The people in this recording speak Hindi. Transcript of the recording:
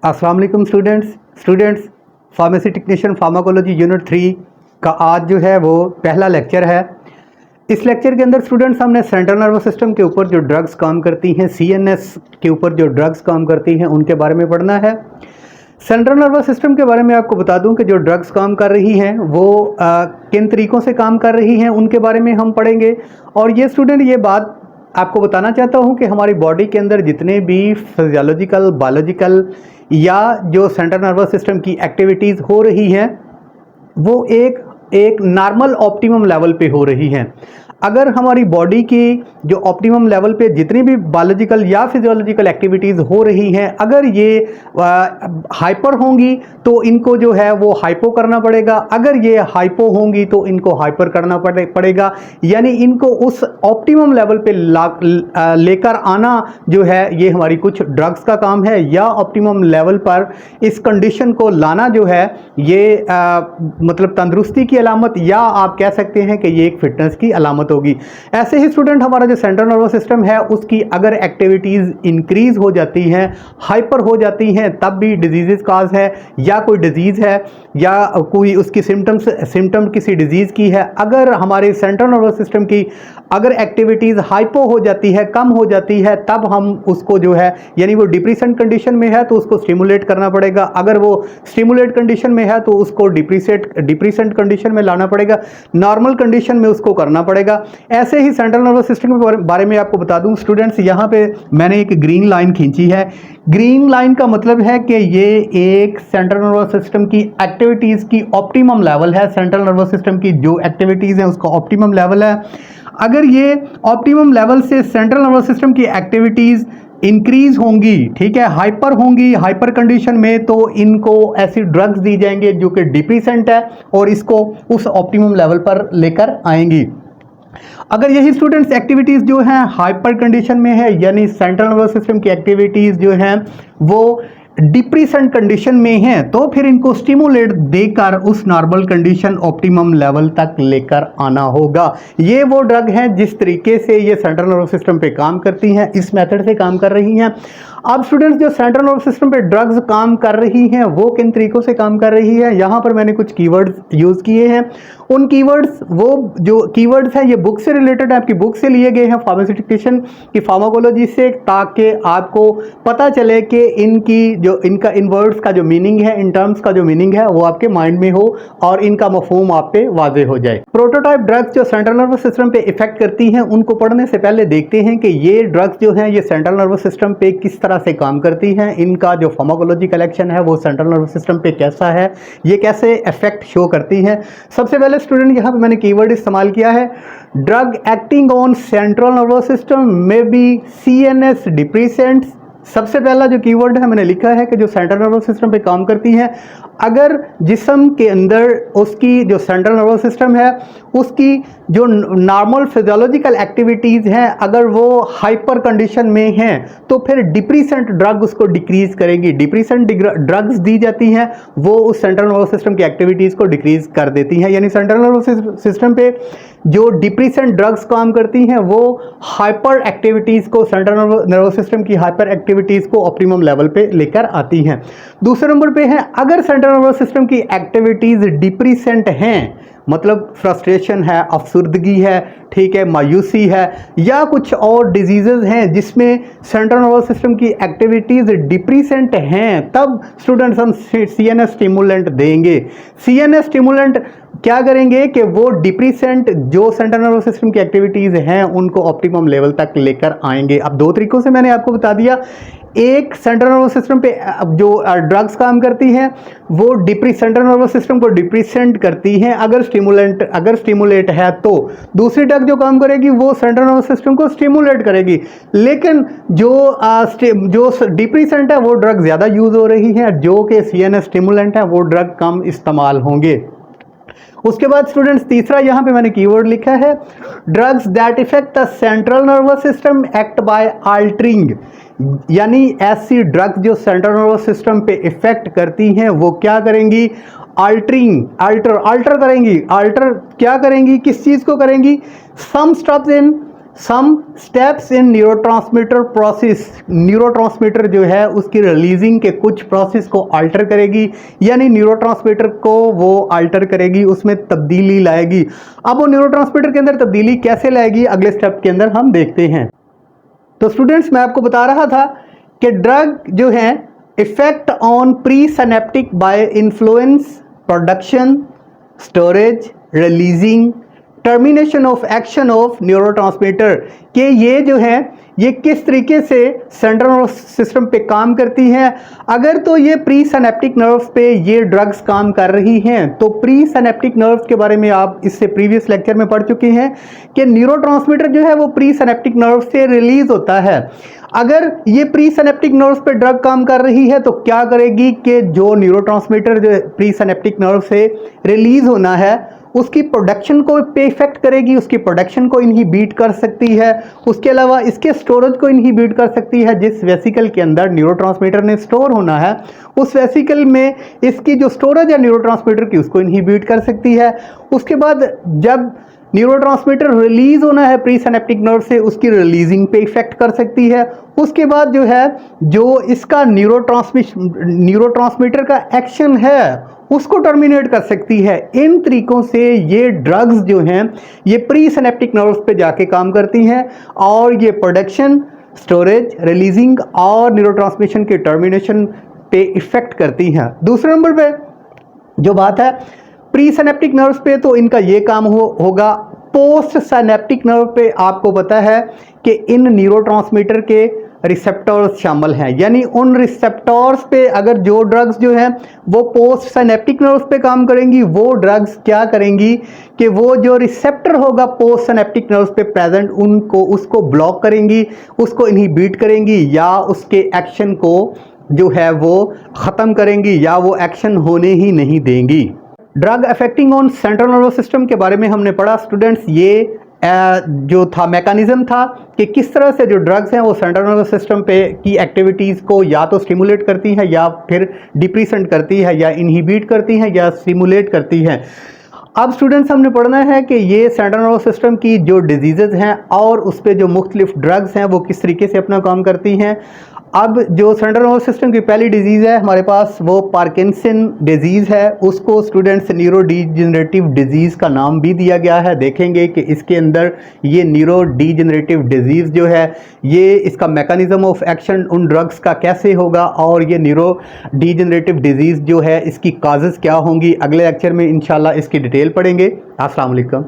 अस्सलाम वालेकुम students pharmacy technician pharmacology unit 3 का आज जो है वो पहला लेक्चर है। इस लेक्चर के अंदर स्टूडेंट्स हमने सेंट्रल नर्वस सिस्टम के ऊपर जो ड्रग्स काम करती हैं, सीएनएस के ऊपर जो ड्रग्स काम करती हैं उनके बारे में पढ़ना है। सेंट्रल नर्वस सिस्टम के बारे में आपको बता दूं कि जो ड्रग्स काम कर रही हैं वो किन तरीक़ों से काम कर रही हैं उनके बारे में हम पढ़ेंगे। और ये स्टूडेंट ये बात आपको बताना चाहता हूं कि हमारी बॉडी के अंदर जितने भी फिजियोलॉजिकल, बायोलॉजिकल या जो सेंट्रल नर्वस सिस्टम की एक्टिविटीज़ हो रही हैं वो एक नॉर्मल ऑप्टिमम लेवल पे हो रही हैं। अगर हमारी बॉडी की जो ऑप्टिमम लेवल पे जितनी भी बायोलॉजिकल या फिजियोलॉजिकल एक्टिविटीज़ हो रही हैं, अगर ये हाइपर होंगी तो इनको जो है वो हाइपो करना पड़ेगा, अगर ये हाइपो होंगी तो इनको हाइपर करना पड़ेगा। यानी इनको उस ऑप्टिमम लेवल पे लेकर आना जो है ये हमारी कुछ ड्रग्स का काम है, या ऑप्टिमम लेवल पर इस कंडीशन को लाना जो है ये मतलब तंदुरुस्ती की अलामत, या आप कह सकते हैं कि ये एक फिटनेस की अलामत होगी। ऐसे ही स्टूडेंट हमारा जो सेंट्रल नर्वस सिस्टम है उसकी अगर एक्टिविटीज़ इंक्रीज हो जाती हैं, हाइपर हो जाती हैं, तब भी डिजीज़ काज है या कोई डिजीज़ है या कोई उसकी सिम्टम किसी डिजीज़ की है। अगर हमारे सेंट्रल नर्वस सिस्टम की अगर एक्टिविटीज़ हाइपो हो जाती है, कम हो जाती है, तब हम उसको जो है यानी वो डिप्रेशन कंडीशन में है तो उसको स्टिमुलेट करना पड़ेगा। अगर वो स्टिमुलेट कंडीशन में है तो उसको डिप्रेसेंट कंडीशन में लाना पड़ेगा, नॉर्मल कंडीशन में उसको करना पड़ेगा। ऐसे ही सेंट्रल नर्वस सिस्टम के बारे में आपको बता दूं स्टूडेंट्स, यहाँ पे मैंने एक ग्रीन लाइन खींची है। ग्रीन लाइन का मतलब है कि ये एक सेंट्रल नर्वस सिस्टम की एक्टिविटीज़ की ऑप्टिमम लेवल है। सेंट्रल नर्वस सिस्टम की जो एक्टिविटीज़ है उसका ऑप्टिमम लेवल है। अगर ये ऑप्टिमम लेवल से सेंट्रल नर्वस सिस्टम की एक्टिविटीज़ इंक्रीज होंगी, ठीक है, हाइपर होंगी, हाइपर कंडीशन में, तो इनको ऐसी ड्रग्स दी जाएंगे जो कि डिप्रेसेंट है और इसको उस ऑप्टिमम लेवल पर लेकर आएंगी। अगर यही स्टूडेंट्स एक्टिविटीज़ जो हैं हाइपर कंडीशन में है, यानी सेंट्रल नर्वस सिस्टम की एक्टिविटीज़ जो हैं वो डिप्रेसेंट कंडीशन में है, तो फिर इनको स्टिमुलेट देकर उस नॉर्मल कंडीशन ऑप्टिमम लेवल तक लेकर आना होगा। ये वो ड्रग हैं जिस तरीके से ये सेंट्रल नर्वस सिस्टम पे काम करती हैं, इस मेथड से काम कर रही हैं। अब स्टूडेंट्स जो सेंट्रल नर्वस सिस्टम पे ड्रग्स काम कर रही हैं वो किन तरीकों से काम कर रही है, यहाँ पर मैंने कुछ कीवर्ड्स यूज़ किए हैं। उन कीवर्ड्स, वो जो कीवर्ड्स हैं ये बुक से रिलेटेड, आपकी बुक से लिए गए हैं फार्मेसी टेक्नीशियन की फार्माकोलॉजी से, ताकि आपको पता चले कि इनका इन वर्ड्स का जो मीनिंग है, इन टर्म्स का जो मीनिंग है वो आपके माइंड में हो और इनका मफहूम आप पे वाज़े हो जाए। प्रोटोटाइप ड्रग्स जो सेंट्रल नर्वस सिस्टम पे इफेक्ट करती हैं उनको पढ़ने से पहले देखते हैं कि ये ड्रग्स जो हैं ये सेंट्रल नर्वस सिस्टम पे किस तरह से काम करती हैं, इनका जो फार्माकोलॉजिकल एक्शन है वो सेंट्रल नर्वस सिस्टम पे कैसा है, ये कैसे इफेक्ट शो करती हैं। सबसे पहले स्टूडेंट यहाँ पे मैंने कीवर्ड इस्तेमाल किया है drug acting on central nervous system may be CNS depressants. सबसे पहला जो कीवर्ड है मैंने लिखा है कि जो सेंट्रल नर्वस सिस्टम पे काम करती हैं, अगर जिस्म के अंदर उसकी जो सेंट्रल नर्वस सिस्टम है उसकी जो नॉर्मल फिजियोलॉजिकल एक्टिविटीज़ हैं अगर वो हाइपर कंडीशन में हैं तो फिर डिप्रेसेंट ड्रग उसको डिक्रीज़ करेगी। डिप्रेसेंट ड्रग्स दी जाती हैं वो उस सेंट्रल नर्वस सिस्टम की एक्टिविटीज़ को डिक्रीज़ कर देती हैं। यानी सेंट्रल नर्वस सिस्टम पे जो डिप्रेसेंट ड्रग्स काम करती हैं वो हाइपर एक्टिविटीज़ को, सेंट्रल नर्वस सिस्टम की हाइपर एक्टिविटीज़ को ऑप्टिमम लेवल पे लेकर आती हैं। दूसरे नंबर पे है अगर सेंट्रल नर्वस सिस्टम की एक्टिविटीज़ डिप्रेसेंट हैं, मतलब फ्रस्ट्रेशन है, अफसुर्दगी है, ठीक है, मायूसी है, या कुछ और डिजीज़ेज़ हैं जिसमें सेंट्रल नर्वस सिस्टम की एक्टिविटीज़ डिप्रेसेंट हैं, तब स्टूडेंट्स हम सीएनएस स्टिमुलेंट देंगे। सीएनएस स्टिमुलेंट क्या करेंगे कि वो डिप्रेसेंट जो सेंट्रल नर्वस सिस्टम की एक्टिविटीज़ हैं उनको ऑप्टिमम लेवल तक लेकर आएंगे। अब दो तरीक़ों से मैंने आपको बता दिया, एक सेंट्रल नर्वस सिस्टम पे जो ड्रग्स काम करती हैं वो सेंट्रल नर्वस सिस्टम को डिप्रेसेंट करती हैं अगर स्टिमुलेट है, तो दूसरी ड्रग जो काम करेगी वो सेंट्रल नर्वस सिस्टम को स्टिमुलेट करेगी। लेकिन जो डिप्रेसेंट है वो ड्रग ज़्यादा यूज़ हो रही है, जो कि सीएनएस स्टिमुलेंट है वो ड्रग कम इस्तेमाल होंगे। उसके बाद स्टूडेंट्स तीसरा यहाँ पे मैंने कीवर्ड लिखा है drugs that effect the central nervous system act by altering. यानी ऐसी ड्रग्स जो सेंट्रल नर्वस सिस्टम पे इफेक्ट करती हैं वो क्या करेंगी, अल्टर करेंगी। अल्टर क्या करेंगी, किस चीज़ को करेंगी, some stuffs in some steps in neurotransmitter process, neurotransmitter जो है उसकी रिलीजिंग के कुछ प्रोसेस को अल्टर करेगी, यानी न्यूरोट्रांसमीटर को वो अल्टर करेगी, उसमें तब्दीली लाएगी। अब वो न्यूरोट्रांसमीटर के अंदर तब्दीली कैसे लाएगी अगले स्टेप के अंदर हम देखते हैं। तो स्टूडेंट्स मैं आपको बता रहा था कि ड्रग जो है effect on presynaptic by influence production, storage, releasing, termination of action of neurotransmitter, कि ये जो है ये किस तरीके से सेंट्रल नर्वस सिस्टम पे काम करती हैं। अगर तो ये प्री सिनेप्टिक नर्व्स पे ये ड्रग्स काम कर रही हैं, तो प्री सिनेप्टिक नर्व्स के बारे में आप इससे प्रीवियस लेक्चर में पढ़ चुके हैं कि न्यूरोट्रांसमीटर जो है वो प्री सिनेप्टिक नर्व से रिलीज होता है। अगर ये प्री सिनेप्टिक नर्व्स पे ड्रग काम कर रही है तो क्या करेगी कि जो न्यूरोट्रांसमीटर जो प्री सिनेप्टिक नर्व से रिलीज होना है उसकी प्रोडक्शन को पे इफेक्ट करेगी, उसकी प्रोडक्शन को इनहिबिट कर सकती है। उसके अलावा इसके स्टोरेज को इनहिबिट कर सकती है। जिस वेसिकल के अंदर न्यूरोट्रांसमीटर ने स्टोर होना है उस वेसिकल में इसकी जो स्टोरेज है न्यूरोट्रांसमीटर की उसको इनहिबिट कर सकती है। उसके बाद जब न्यूरोट्रांसमीटर रिलीज होना है प्री सिनेप्टिक नर्व से उसकी रिलीजिंग पे इफेक्ट कर सकती है। उसके बाद जो है जो इसका न्यूरोट्रांसमीटर का एक्शन है उसको टर्मिनेट कर सकती है। इन तरीकों से ये ड्रग्स जो हैं ये प्री सिनेप्टिक नर्व्स पे जाके काम करती हैं और ये प्रोडक्शन, स्टोरेज, रिलीजिंग और न्यूरोट्रांसमिशन के टर्मिनेशन पे इफेक्ट करती हैं। दूसरे नंबर पे जो बात है प्री सिनेप्टिक नर्व्स पे तो इनका ये काम होगा। पोस्ट सिनेप्टिक नर्व पे आपको पता है कि इन न्यूरोट्रांसमीटर के रिसेप्टर्स शामिल हैं, यानी उन रिसेप्टर्स पे अगर जो ड्रग्स जो हैं वो पोस्ट सिनेप्टिक नर्व्स पे काम करेंगी, वो ड्रग्स क्या करेंगी कि वो जो रिसेप्टर होगा पोस्ट सिनेप्टिक नर्व्स पे प्रेजेंट उनको उसको ब्लॉक करेंगी, उसको इनहिबिट करेंगी या उसके एक्शन को जो है वो ख़त्म करेंगी या वो एक्शन होने ही नहीं देंगी। Drug affecting on central nervous system के बारे में हमने पढ़ा स्टूडेंट्स। ये जो था मैकेनिज्म था कि किस तरह से जो ड्रग्स हैं वो सेंट्रल नर्वस सिस्टम पे की एक्टिविटीज़ को या तो स्टिमुलेट करती हैं या फिर डिप्रेसेंट करती है या इनहिबिट करती हैं या स्टिमुलेट करती हैं। अब स्टूडेंट्स हमने पढ़ना है कि ये सेंट्रल नर्वस सिस्टम की जो डिजीज़ हैं और उस पर जो मुख्तलिफ ड्रग्स हैं वो किस तरीके से अपना काम करती हैं। अब जो सेंट्रल नर्वस सिस्टम की पहली डिजीज़ है हमारे पास वो पार्किंसन डिजीज़ है। उसको स्टूडेंट्स न्यूरो डीजनरेटिव डिजीज़ का नाम भी दिया गया है। देखेंगे कि इसके अंदर ये न्यूरो डीजनरेटिव डिजीज़ जो है ये इसका मैकेनिज्म ऑफ एक्शन उन ड्रग्स का कैसे होगा और ये न्यूरो डीजनरेटिव डिजीज़ जो है इसकी काजेज़ क्या होंगी। अगले लेक्चर में इंशाल्लाह इसकी डिटेल पढ़ेंगे। अस्सलाम वालेकुम।